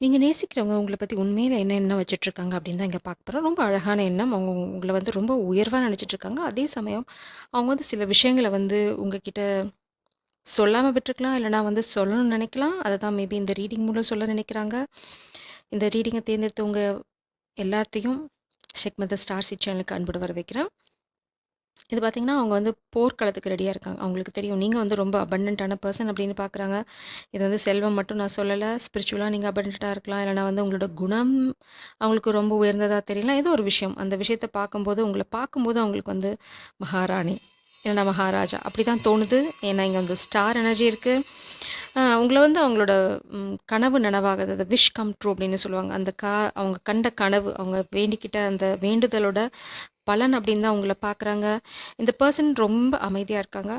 நீங்க நேசிக்கிறவங்க உங்கள பத்தி உண்மையில என்ன எண்ணம் வச்சுட்ருக்காங்க அப்படின்னு தான் இங்க பார்க்க போறோம். ரொம்ப அழகான எண்ணம். அவங்க உங்கள வந்து ரொம்ப உயர்வா நெனச்சிட்ருக்காங்க. அதே சமயம் அவங்க வந்து சில விஷயங்கள வந்து உங்ககிட்ட சொல்லாம விட்டுருக்கலாம். இல்லன்னா வந்து சொல்லணும்னு நெனைக்கலாம். அத தான் மேபி இந்த ரீடிங் மூலம் சொல்ல நெனைக்கிறாங்க. இந்த ரீடிங்க தேர்ந்தெடுத்தவங்க எல்லாத்தையும் ஷெக் மத ஸ்டார் சீட் சேனலுக்கு அன்போடு வர வைக்கிறேன். இது பார்த்தீங்கன்னா, அவங்க வந்து போர்க்களத்துக்கு ரெடியா இருக்காங்க. அவங்களுக்கு தெரியும். நீங்க வந்து ரொம்ப அபண்டன்ட்டான பெர்சன் அப்படின்னு பார்க்குறாங்க. இது வந்து செல்வம் மட்டும் நான் சொல்லல. ஸ்பிரிச்சுவலா நீங்க அபண்டன்ட்டா இருக்கலாம். இல்லன்னா வந்து உங்களோட குணம் அவங்களுக்கு ரொம்ப உயர்ந்ததா தெரியலாம். ஏதோ ஒரு விஷயம். அந்த விஷயத்த பார்க்கும்போது, உங்கள பார்க்கும்போது அவங்களுக்கு வந்து மகாராணி, இல்லன்னா மகாராஜா அப்படிதான் தோணுது. ஏன்னா இங்க வந்து ஸ்டார் எனர்ஜி இருக்கு. உங்கள வந்து அவங்களோட கனவு நனவாகுது. அது விஷ் கம் ட்ரூ அப்படின்னு சொல்லுவாங்க. அந்த அவங்க கண்ட கனவு, அவங்க வேண்டிக்கிட்ட அந்த வேண்டுதலோட பலன் அப்படின்னு தான் உங்கள பார்க்குறாங்க. இந்த பெர்சன் ரொம்ப அமைதியா இருக்காங்க.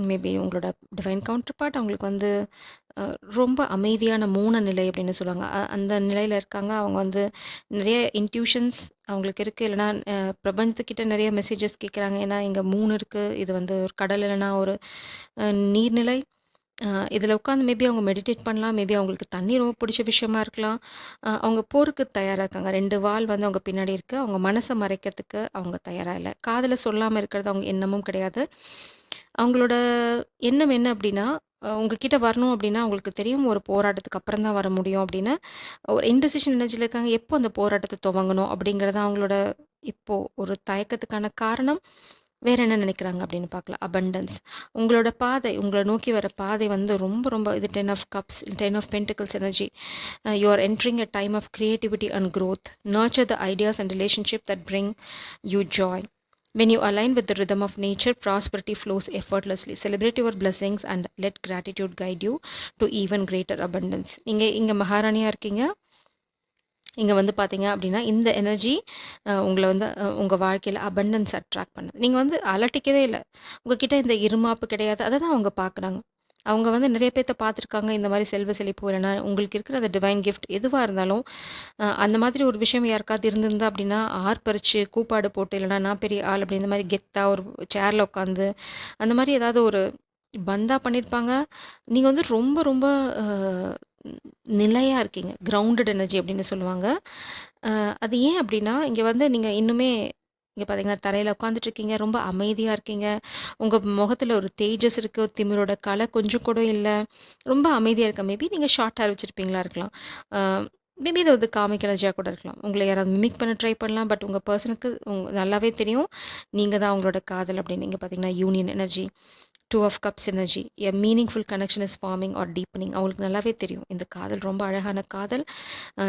மேபி உங்களோட டிவைன் கவுண்டர் பார்ட் அவங்களுக்கு வந்து ரொம்ப அமைதியான மௌன நிலை அப்படின்னு சொல்லுவாங்க. அந்த நிலையில இருக்காங்க. அவங்க வந்து நிறைய இன்ட்யூஷன்ஸ் அவங்களுக்கு இருக்கு. இல்லன்னா பிரபஞ்சத்துக்கிட்ட நிறைய மெசேஜஸ் கேட்குறாங்க. ஏன்னா இங்க 3 இருக்கு. இது வந்து ஒரு கடல் இல்லன்னா ஒரு நீர்நிலை. இதில உட்காந்து மேபி அவங்க மெடிடேட் பண்ணலாம். மேபி அவங்களுக்கு தண்ணி ரொம்ப பிடிச்ச விஷயமா இருக்கலாம். அவங்க போருக்கு தயாரா இருக்காங்க. 2 வாள் வந்து அவங்க பின்னாடி இருக்கு. அவங்க மனச மறைக்கிறதுக்கு அவங்க தயாரா இல்ல. காதுல சொல்லாம இருக்கிறது அவங்க எண்ணமும் கிடையாது. அவங்களோட எண்ணம் என்ன அப்டின்னா, உங்ககிட்ட வரணும் அப்டின்னா, அவங்களுக்கு தெரியும் ஒரு போராட்டத்துக்கு அப்புறம் தான் வர முடியும் அப்டின்னு. ஒரு இன்டிசிஷன் எனர்ஜில இருக்காங்க. எப்போ அந்த போராட்டத்த துவங்கணும் அப்டிங்கிறது அவங்களோட இப்போ ஒரு தயக்கத்துக்கான காரணம். வேற என்ன நினைக்கிறாங்க அப்படின்னு பார்க்கலாம். அபண்டன்ஸ். உங்களோட பாதை, உங்கள நோக்கி வர பாதை வந்து ரொம்ப ரொம்ப இது 10 of cups, 10 of pentacles energy. You are entering a time of creativity and growth. Nurture the ideas and relationship that bring you joy. When you align with the rhythm of nature, prosperity flows effortlessly. Celebrate your blessings and let gratitude guide you to even greater abundance. நீங்க இங்க மகாராணியா இருக்கீங்க. இங்க வந்து பார்த்தீங்க அப்படின்னா, இந்த energy உங்கள வந்து உங்க வாழ்க்கையில அபண்டன்ஸ் அட்ராக்ட் பண்ணுது. நீங்க வந்து அலட்டிக்கவே இல்ல. உங்ககிட்ட இந்த இருமாப்பு கிடையாது. அத தான் அவங்க பார்க்குறாங்க. அவங்க வந்து நிறைய பேத்த பார்த்துருக்காங்க. இந்த மாரி செல்வ செழிப்பு இல்லன்னா, உங்களுக்கு இருக்கிற அந்த டிவைன் கிஃப்ட் எதுவா இருந்தாலும், அந்த மாதிரி ஒரு விஷயம் யாருக்காவது இருந்திருந்தா அப்படின்னா, ஆர்ப்பரிச்சு, கூப்பாடு போட்டு, இல்லன்னா நான் பெரிய ஆள் அப்படி இந்த மாரி கெத்தா ஒரு சேர்ல உட்காந்து, அந்த மாரி ஏதாவது ஒரு பந்தா பண்ணியிருப்பாங்க. நீங்க வந்து ரொம்ப ரொம்ப அ நிலையா இருக்கீங்க. கிரவுண்டட் எனர்ஜி அப்படின்னு சொல்லுவாங்க. அது ஏன் அப்படின்னா, இங்க வந்து நீங்க இன்னுமே இங்க பார்த்தீங்கன்னா, தரையில உட்காந்துட்டுருக்கீங்க. ரொம்ப அமைதியா இருக்கீங்க. உங்க முகத்துல ஒரு தேஜஸ் இருக்கு. ஒரு திமிரோட கலை கொஞ்சம் கூட இல்ல. ரொம்ப அமைதியா இருக்க. மேபி நீங்க ஷார்ட் ஹேர் வச்சிருப்பீங்களா இருக்கலாம். அ மேபி இது வந்து காமிக் எனர்ஜியா கூட இருக்கலாம். உங்கள யாராவது மிமிக் பண்ண ட்ரை பண்ணலாம். பட் உங்க பெர்சனுக்கு நல்லாவே தெரியும். நீங்க தான் அவங்களோட காதல் அப்படின்னு. இங்க பார்த்தீங்கன்னா, union energy. 2 of cups energy. A meaningful connection is forming or deepening. அவங்களுக்கு நல்லாவே தெரியும். இந்த காதல் ரொம்ப அழகான காதல்.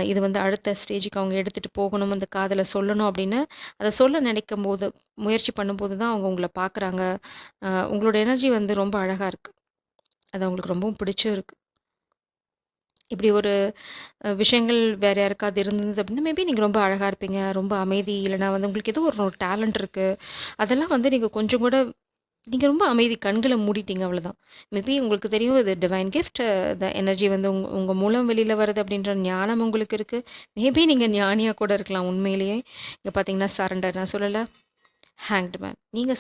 இது வந்து அடுத்த ஸ்டேஜுக்கு அவங்க எடுத்துட்டு போகணும். அந்த காதல சொல்லணும் அப்படின்னு, அத சொல்ல நினைக்கும்போது, முயற்சி பண்ணும்போது தான் அவங்க உங்கள பார்க்குறாங்க. உங்களோட எனர்ஜி வந்து ரொம்ப அழகா இருக்கு. அது அவங்களுக்கு ரொம்பவும் பிடிச்சும் இருக்கு. இப்படி ஒரு விஷயங்கள் வேற யாருக்காவது இருந்தது அப்படின்னா, மேபி நீங்க ரொம்ப அழகா இருப்பீங்க. ரொம்ப அமைதி இல்லன்னா வந்து உங்களுக்கு ஏதோ ஒரு டேலண்ட் இருக்கு. அதெல்லாம் வந்து நீங்க கொஞ்சம் கூட நீங்க ரொம்ப அமைதி. கண்கள மூடிட்டீங்க அவ்வளோதான். மேபி உங்களுக்கு தெரியும் இது டிவைன் கிஃப்ட். த எனர்ஜி வந்து உங்க உங்க மூலம் வெளியில வருது அப்படின்ற ஞானம் உங்களுக்கு இருக்கு. மேபி நீங்க ஞானியா கூட இருக்கலாம் உண்மையிலேயே. இங்க பார்த்தீங்கன்னா, சரண்டர் நான் சொல்லல. Hanged man. நீங்க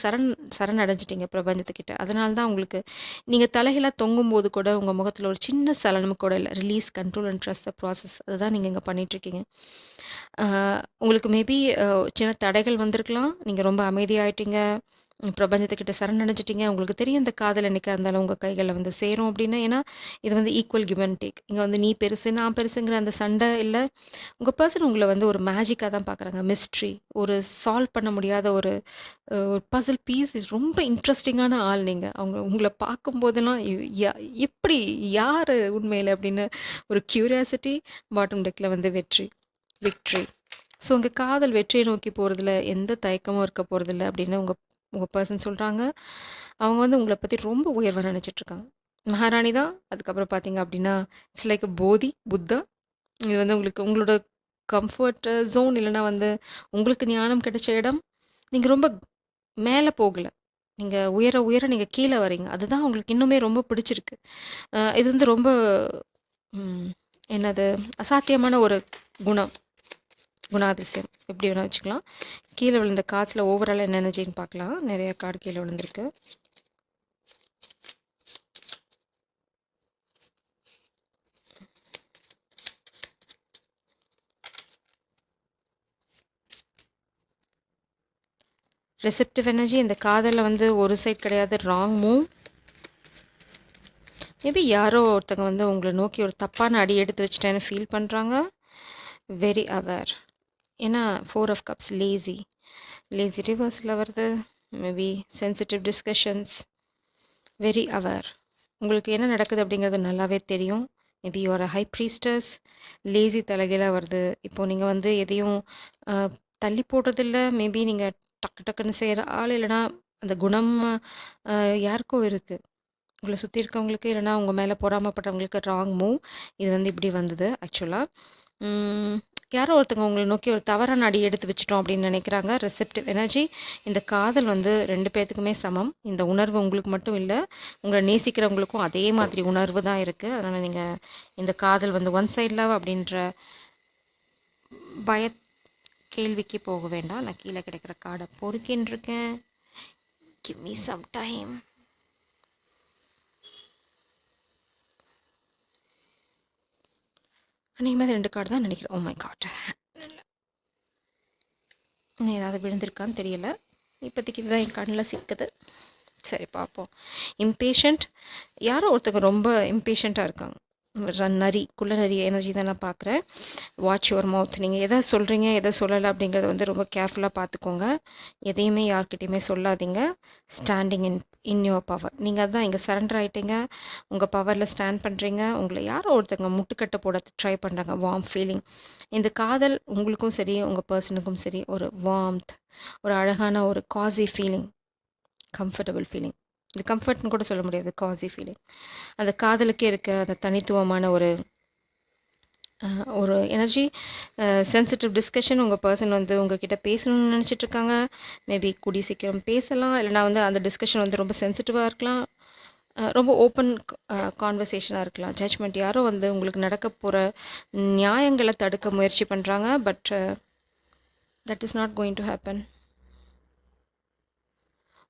சரணடைஞ்சிட்டீங்க பிரபஞ்சத்துக்கிட்ட. அதனால தான் உங்களுக்கு நீங்க தலைகீழா தொங்கும்போது கூட உங்க முகத்துல ஒரு சின்ன சலனம் கூட இல்ல. Release, control and trust the process. அதுதான் நீங்க இங்க பண்ணிட்டுருக்கீங்க. அ உங்களுக்கு மேபி சின்ன தடைகள் வந்திருக்கலாம். நீங்க ரொம்ப அமைதியாயிட்டீங்க. பிரபஞ்சத்துக்கிட்ட சரணடைஞ்சிட்டீங்க. உங்களுக்கு தெரியும் இந்த காதல் என்னைக்கா இருந்தாலும் உங்க கைகள்ல வந்து சேரும் அப்படின்னு. ஏன்னா, இது வந்து ஈக்குவல் கிவ் அண்ட் டேக். இங்க வந்து நீ பெருசு, நான் பெருசுங்கிற அந்த சண்டை இல்ல. உங்க பெர்சன் உங்கள வந்து ஒரு மேஜிக்கா தான் பார்க்குறாங்க. மிஸ்ட்ரி, ஒரு சால்வ் பண்ண முடியாத ஒரு ஒரு பசில் பீஸ். ரொம்ப இன்ட்ரெஸ்டிங்கான ஆள் நீங்க. அவங்க உங்கள பார்க்கும்போதெல்லாம் எப்படி? யாரு உண்மையில? அப்படின்னு ஒரு கியூரியாசிட்டி. பாட்டம் டெக்ல வந்து வெற்றி, விக்ட்ரி. ஸோ உங்க காதல் வெற்றியை நோக்கி போறதுல எந்த தயக்கமும் இருக்க போறதில்ல அப்படின்னு உங்க உங்க பெர்சன் சொல்றாங்க. அவங்க வந்து உங்கள பத்தி ரொம்ப உயர்வா நினைச்சிட்டு இருக்காங்க. மகாராணி தான். அதுக்கப்புறம் பார்த்தீங்க அப்படின்னா, இட்ஸ் லைக் போதி, புத்தா. இது வந்து உங்களுக்கு உங்களோட கம்ஃபர்ட் ஜோன் இல்லன்னா வந்து உங்களுக்கு ஞானம் கிடைச்ச இடம். நீங்க ரொம்ப மேல போகல. நீங்க உயர உயர நீங்க கீழ வரீங்க. அதுதான் உங்களுக்கு இன்னுமே ரொம்ப பிடிச்சிருக்கு. இது வந்து ரொம்ப ம் என்னது அசாத்தியமான ஒரு குணம். குணாதிசயம். எப்படி வேணா வச்சுக்கலாம். கீழ விழுந்த கார்ட்ஸ்ல ஓவராலா என்ன எனர்ஜின்னு பார்க்கலாம். நெறைய கார்டு கீழ விழுந்திருக்கு. ரிசெப்டிவ் எனர்ஜி இந்த காதலில் வந்து ஒரு சைட் கிடையாது, ராங் மூவ். மேபி யாரோ ஒருத்தங்க வந்து உங்களை நோக்கி ஒரு தப்பான அடி எடுத்து வச்சுட்டேன்னு ஃபீல் பண்ணுறாங்க. Very aware. ஏன்னா 4 ஆஃப் கப்ஸ் லேசி ரிவர்ஸில் வருது. Maybe sensitive discussions. Very aware. உங்களுக்கு என்ன நடக்குது அப்படிங்கிறது நல்லாவே தெரியும். மேபி ஒரு ஹை ப்ரீஸ்டர்ஸ். லேசி தலைகீழாக வருது. இப்போது நீங்கள் வந்து எதையும் தள்ளி போடுறதில்ல. மேபி நீங்கள் டக்கு டக்குன்னு செய்கிற ஆள், இல்லைனா அந்த குணம் யாருக்கோ இருக்குது, உங்களை சுற்றி இருக்கவங்களுக்கு, இல்லைனா உங்கள் மேலே பொறாமப்பட்டவங்களுக்கு. Wrong move. இது வந்து இப்படி வந்தது ஆக்சுவலாக. யாரோ ஒருத்தங்க உங்களை நோக்கி ஒரு தவறான அடி எடுத்து வச்சிட்டோம் அப்படின்னு நினைக்கிறாங்க. Receptive energy. இந்த காதல் வந்து 2 பேர்த்துக்குமே சமம். இந்த உணர்வு உங்களுக்கு மட்டும் இல்லை, உங்களை நேசிக்கிறவங்களுக்கும் அதே மாதிரி உணர்வு தான் இருக்குது. அதனால் நீங்கள் இந்த காதல் வந்து ஒன் சைட் லவ் அப்படின்ற பய கேள்விக்கு போக வேண்டாம். நான் கீழே கிடைக்கிற கார்டை பொறுக்கின்னு இருக்கேன். Give me some time. அநேகமாக 2 கார்டு தான் நினைக்கிறேன். ஓ மை காட், ஏதாவது விழுந்திருக்கான்னு தெரியல. இப்போதைக்கு இதுதான் என் கண்ணில் சிக்குது. சரி, பார்ப்போம். இம்பேஷண்ட். யாரோ ஒருத்தங்க ரொம்ப இம்பேஷண்ட்டாக இருக்காங்க. நரி, குள்ள நரி எனர்ஜி தான் நான் பார்க்குறேன். Watch your mouth. நீங்கள் எதை சொல்கிறீங்க, எதை சொல்லலை அப்படிங்கிறத வந்து ரொம்ப கேர்ஃபுல்லாக பார்த்துக்கோங்க. எதையுமே யார்கிட்டையுமே சொல்லாதீங்க. Standing in your power. நீங்கள் அதுதான் இங்கே சரண்டர் ஆகிட்டீங்க. உங்கள் பவரில் ஸ்டாண்ட் பண்ணுறீங்க. உங்களை யாரோ ஒருத்தங்க முட்டுக்கட்டை போட ட்ரை பண்ணுறாங்க. Warm feeling. இந்த காதல் உங்களுக்கும் சரி, உங்கள் பர்சனுக்கும் சரி, ஒரு வார்ம்த், ஒரு அழகான ஒரு காசி ஃபீலிங், கம்ஃபர்டபுள் ஃபீலிங். இது கம்ஃபர்ட்னு கூட சொல்ல முடியாது, காசி ஃபீலிங். அந்த காதலுக்கே இருக்க அந்த தனித்துவமான ஒரு எனர்ஜி. Sensitive discussion. உங்கள் பர்சன் வந்து உங்ககிட்ட பேசணும்னு நினச்சிட்ருக்காங்க. மேபி கூடி சீக்கிரம் பேசலாம். இல்லைனா வந்து அந்த டிஸ்கஷன் வந்து ரொம்ப சென்சிட்டிவாக இருக்கலாம். ரொம்ப ஓப்பன் கான்வர்சேஷனாக இருக்கலாம். ஜட்ஜ்மெண்ட். யாரோ வந்து உங்களுக்கு நடக்க போகிற நியாயங்களை தடுக்க முயற்சி பண்ணுறாங்க. But that is not going to happen.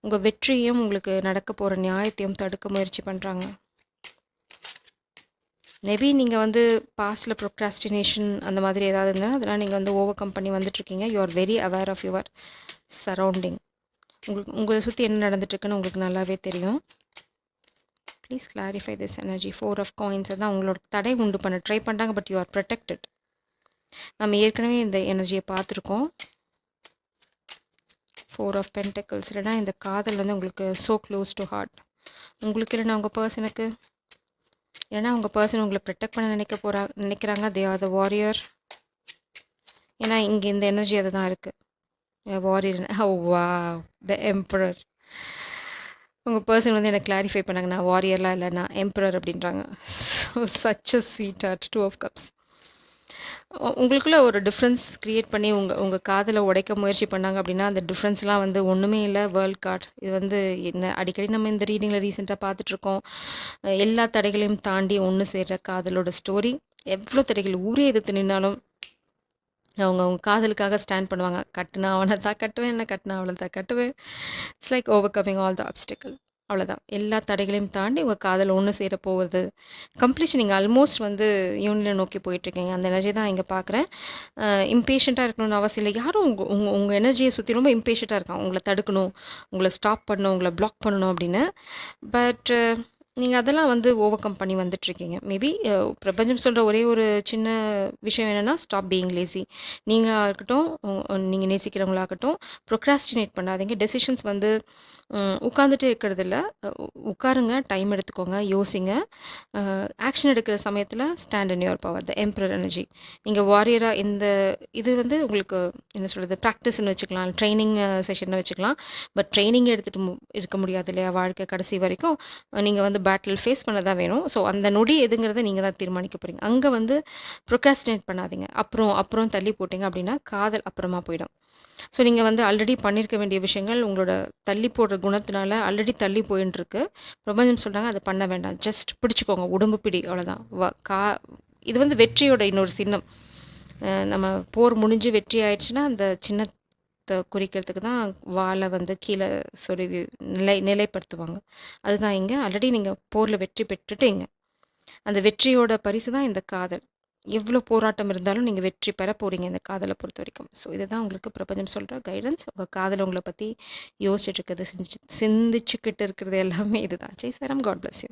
உங்கள் வெற்றியும் உங்களுக்கு நடக்க போகிற நியாயத்தையும் தடுக்க முயற்சி பண்ணுறாங்க. மேபி நீங்கள் வந்து பாஸ்டில் ப்ரொக்ராஸ்டினேஷன் அந்த மாதிரி ஏதாவது இருந்தால் அதெல்லாம் நீங்கள் வந்து ஓவர் கம் பண்ணி வந்துட்டுருக்கீங்க. You are very aware of your surrounding. உங்களை சுற்றி என்ன நடந்துட்டுருக்குன்னு உங்களுக்கு நல்லாவே தெரியும். Please clarify this energy. 4 of காயின்ஸை தான் உங்களோட தடை உண்டு பண்ண ட்ரை பண்ணுறாங்க. But you are protected. நம்ம ஏற்கனவே இந்த எனர்ஜியை பார்த்துருக்கோம். 4 ஆஃப் பென்டக்கிள்ஸ். இல்லைனா இந்த காதல் வந்து உங்களுக்கு ஸோ க்ளோஸ் டு ஹார்ட். உங்களுக்கு இல்லைனா உங்கள் பர்சனுக்கு, ஏன்னா உங்கள் பர்சன் உங்களை ப்ரொடெக்ட் பண்ண நினைக்கிறாங்க. They are the warrior. ஏன்னா இங்கே இந்த எனர்ஜி அது தான் இருக்குது. வாரியர். வா, த எம்பரர். உங்கள் பர்சன் வந்து எனக்கு கிளாரிஃபை பண்ணாங்க, நான் வாரியர்லாம் இல்லை, நான் எம்பரர் அப்படின்றாங்க. So such a sweet heart. 2 of cups. உங்களுக்குள்ள ஒரு டிஃப்ரென்ஸ் க்ரியேட் பண்ணி உங்கள் காதலை உடைக்க முயற்சி பண்ணாங்க அப்படின்னா அந்த டிஃப்ரென்ஸ்லாம் வந்து ஒன்றுமே இல்லை. World card. இது வந்து என்ன அடிக்கடி நம்ம இந்த ரீடிங்கில் ரீசெண்டாக பார்த்துட்ருக்கோம். எல்லா தடைகளையும் தாண்டி ஒன்று சேர்கிற காதலோட ஸ்டோரி. எவ்வளோ தடைகள் ஊரே எதிர்த்து நின்னாலும் அவங்க காதலுக்காக ஸ்டாண்ட் பண்ணுவாங்க. கட்டுனா அவனை தான் கட்டுவேன், என்ன கட்டுனா அவளை தான் கட்டுவேன். It's like over coming all the obstacle. அவ்வளோதான். எல்லா தடைகளையும் தாண்டி உங்கள் காதல் ஒன்று சேர போகுது. கம்ப்ளீஷன். நீங்கள் ஆல்மோஸ்ட் வந்து யூனியனை நோக்கி போயிட்டுருக்கீங்க. அந்த எனர்ஜி தான் இங்கே பார்க்குறேன். இம்பேஷண்ட்டாக இருக்கணும்னு அவசியம் இல்லை. யாரும் உங்கள் எனர்ஜியை சுற்றி ரொம்ப இம்பேஷண்ட்டாக இருக்காங்க. உங்களை தடுக்கணும், உங்களை ஸ்டாப் பண்ணணும், உங்களை பிளாக் பண்ணணும் அப்படின்னு. பட் நீங்கள் அதெல்லாம் வந்து ஓவர் கம் பண்ணி வந்துட்டுருக்கீங்க. மேபி பிரபஞ்சம் சொல்கிற ஒரே ஒரு சின்ன விஷயம் என்னென்னா, ஸ்டாப் பீயிங் லேசி. நீங்களாக இருக்கட்டும், நீங்கள் நேசிக்கிறவங்களாகட்டும், ப்ரொக்ராஸ்டினேட் பண்ணாதீங்க. டெசிஷன்ஸ் வந்து உட்காந்துட்டே இருக்கிறதில்ல. உட்காருங்க, டைம் எடுத்துக்கோங்க, யோசிங்க. ஆக்ஷன் எடுக்கிற சமயத்தில் stand in your power. The emperor energy. நீங்கள் வாரியராக இது வந்து உங்களுக்கு என்ன சொல்கிறது, ப்ராக்டிஸ்ன்னு வச்சுக்கலாம், ட்ரைனிங் செஷன்னு வச்சுக்கலாம். பட் ட்ரைனிங் எடுத்துகிட்டு இருக்க முடியாது இல்லையா வாழ்க்கை கடைசி வரைக்கும். நீங்கள் வந்து பேட்டில் ஃபேஸ் பண்ண தான் வேணும். ஸோ அந்த நொடி எதுங்கிறத நீங்கள் தான் தீர்மானிக்க போகிறீங்க. அங்கே வந்து ப்ரொக்ராஸ்டினேட் பண்ணாதீங்க. அப்புறம் தள்ளி போட்டிங்க அப்படின்னா காதல் அப்புறமா போயிடும். ஸோ நீங்கள் வந்து ஆல்ரெடி பண்ணியிருக்க வேண்டிய விஷயங்கள் உங்களோட தள்ளி போடுற குணத்தினால ஆல்ரெடி தள்ளி போயின்ட்டுருக்கு. பிரபஞ்சம் சொல்கிறாங்க அதை பண்ண வேண்டாம், ஜஸ்ட் பிடிச்சிக்கோங்க, உடம்பு பிடி, அவ்வளோதான். இது வந்து வெற்றியோட இன்னொரு சின்னம். நம்ம போர் முடிஞ்சு வெற்றி ஆயிடுச்சுன்னா அந்த சின்னத்தை குறிக்கிறதுக்கு தான் வாளை வந்து கீழே சொருவி நிலைப்படுத்துவாங்க. அதுதான் இங்கே ஆல்ரெடி நீங்கள் போரில் வெற்றி பெற்றுட்டீங்க. அந்த வெற்றியோட பரிசு தான் இந்த காதல். எவ்வளோ போராட்டம் இருந்தாலும் நீங்கள் வெற்றி பெற போகிறீங்க இந்த காதலை பொறுத்த வரைக்கும். ஸோ இதுதான் உங்களுக்கு பிரபஞ்சம் சொல்கிற கைடன்ஸ். உங்கள் காதலை உங்களை பற்றி யோசிச்சுட்டு இருக்கிறது, சிந்திச்சுக்கிட்டு இருக்கிறது எல்லாமே இதுதான். ஜெய் சாரம், காட் பிளஸ் யூ.